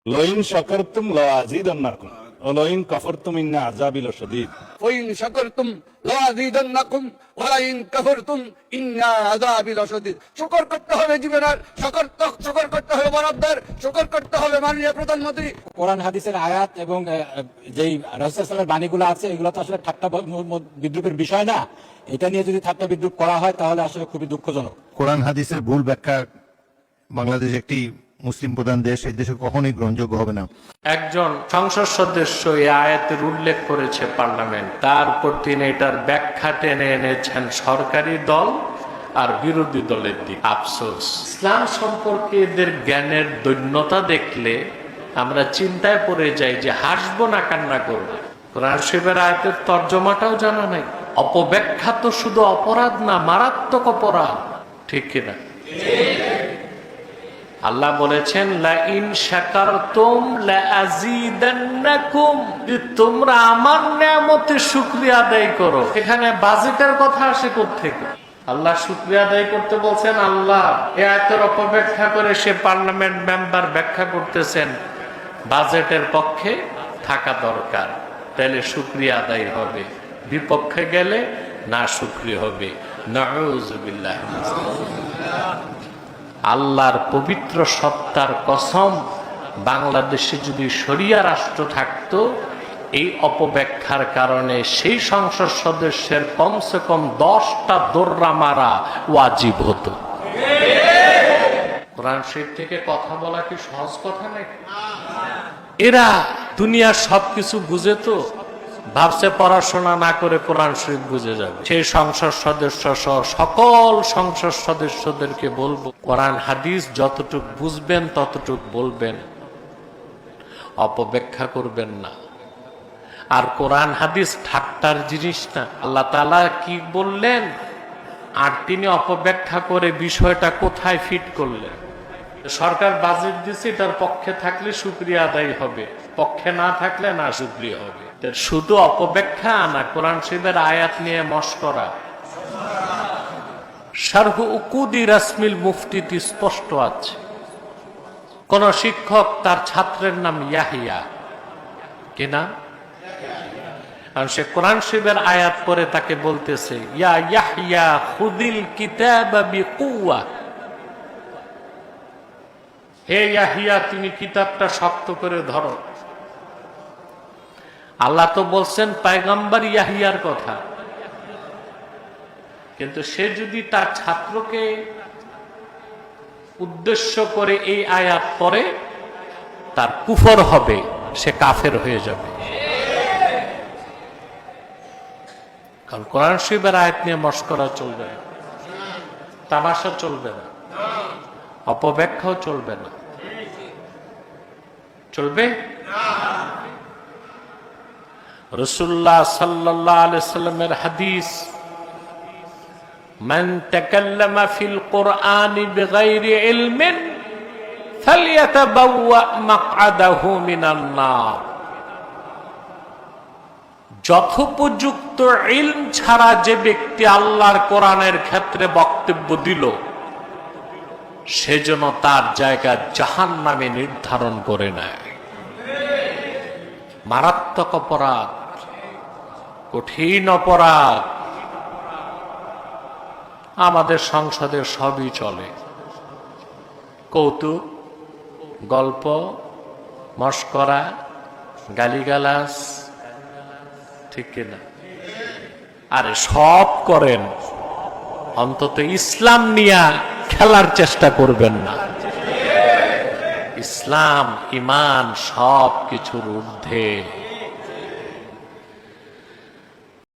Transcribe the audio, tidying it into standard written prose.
লইন শাকারতুম লাযিদান্নাকুম ওয়া লাইন কাফারতুম ইন্না আযাবি লাশাদীদ। ওয়াইন শাকারতুম লাযিদান্নাকুম ওয়া লাইন কাফারতুম ইন্না আযাবি লাশাদীদ। শুকর করতে হবে জীবনের, শুকর করতে হবে বরাবর, শুকর করতে হবে মাননীয় প্রধানমন্ত্রী। কোরআন হাদিসের আয়াত এবং যেই রাসূল সাল্লাল্লাহু আলাইহি ওয়াসাল্লামের বাণীগুলো আছে, এগুলো তো আসলে ঠাট্টা বিদ্রুপের বিষয় না। এটা নিয়ে যদি ঠাট্টা বিদ্রুপ করা হয় তাহলে আসলে খুবই দুঃখজনক। কোরআন হাদিসের ভুল ব্যাখ্যা বাংলাদেশ একটি মুসলিম প্রধান দেশ, এই দেশে কখনোই গ্রহণযোগ্য হবে না। একজন সংসদ সদস্য এই আয়াতের উল্লেখ করেছে পার্লামেন্ট, তারপর তিনি এটার ব্যাখ্যা টেনে এনেছেন সরকারি দল আর বিরোধী দলের দিক। আফসোস, ইসলাম সম্পর্কে এদের জ্ঞানের দৈন্যতা দেখলে আমরা চিন্তায় পড়ে যাই যে হাসবো না কান্না করবো। কোরআন শরীফের আয়াতের তর্জমাটাও জানা নাই। অপব্যাখ্যা তো শুধু অপরাধ না, মারাত্মক অপরাধ, ঠিক কিনা? আল্লাহ বলেছেন লা ইন শাকারতুম লা আযীদান্নাকুম, যে তোমরা আমার নিয়ামতের শুকরিয়া আদায় করো। এখানে বাজেটের কথা আসে কোত্থেকে? আল্লাহ শুকরিয়া আদায় করতে বলছেন। আল্লাহ এই আয়াতের অপব্যাখ্যা করে সে পার্লামেন্ট মেম্বার ব্যাখ্যা করতেছেন বাজেটের পক্ষে থাকা দরকার, তাহলে শুকরিয়া আদায় হবে। বিপক্ষে গেলে না শুকরিয়া হবে। নাউযুবিল্লাহ। আল্লাহর পবিত্র সত্তার কসম, বাংলাদেশে যদি শরিয়া রাষ্ট্র থাকতো, এই অপব্যাখ্যার কারণে সেই সংসদ সদস্যের কমসে কম 10টা দৌড়া মারা ওয়াজিব হতো। কোরআন শরীফ থেকে কথা বলা কি সহজ কথা নাকি? এরা দুনিয়ার সবকিছু বুঝে তো ভাবছে পড়াশোনা না করে কোরআন শরীফ বুঝে যাবে। সেই সংসদ সদস্য সহ সকল সংসদ সদস্যদেরকে বলবো, কোরআন হাদিস যতটুক বুঝবেন ততটুক বলবেন, অপব্যাখ্যা করবেন না। আর কোরআন হাদিস ঠাট্টার জিনিস না। আল্লাহ তাআলা কি বললেন আর তিনি অপব্যাখ্যা করে বিষয়টা কোথায় ফিট করলেন। সরকার বাজেট দিচ্ছে, এটার পক্ষে থাকলে শুকরিয়া আদায় হবে, পক্ষে না থাকলে না শুকরিয়া হবে। শুধু অপব্যাখ্যা না, কোরআন শরীফের আয়াত নিয়ে মশকরা। শারহ উকুদি রাসমিল মুফতিতে স্পষ্ট আছে, কোন শিক্ষক তার ছাত্রের নাম ইয়াহিয়া, কি নাম? আর সে কোরআন শরীফের আয়াত পড়ে তাকে বলতেছে, ইয়া ইয়াহইয়া খুদিল কিতাবা বিকুওয়া, হে ইয়াহিয়া তুমি কিতাবটা শক্ত করে ধরো। আল্লাহ তো বলছেন পয়গম্বর ইয়াহিয়ার কথা, কিন্তু সে যদি তার ছাত্রকে উদ্দেশ্য করে এই আয়াত পড়ে, তার কুফর হবে, সে কাফের হয়ে যাবে। কারণ কোরআন শরীফের আয়াত নিয়ে মশকরা চলবে না, তামাশা চলবে না, অপব্যাখ্যাও চলবে না। চলবে? রাসূলুল্লাহ সাল্লাল্লাহু আলাইহি সাল্লামের হাদিস, মান তাকাল্লামা ফিল কুরআনি বিগাইরি ইলমিন ফালইয়াতাবাওয়া মাকআদাহু মিনান নার। যথোপযুক্ত ইলম ছাড়া যে ব্যক্তি আল্লাহর কোরআনের ক্ষেত্রে বক্তব্য দিল, সেজন্য তার জায়গা জাহান্নামে নির্ধারণ করে নেয়। মারাত্মক অপরাধ, কঠিন অপরাধ। আমাদের সংসদে সবই চলে, কৌতুক, গল্প, মশকরা, গালিগালাজ, ঠিক কিনা? আরে সব করেন, অন্তত ইসলাম নিয়ে খেলার চেষ্টা করবেন না। ইসলাম, ইমান সব কিছুর ঊর্ধ্বে।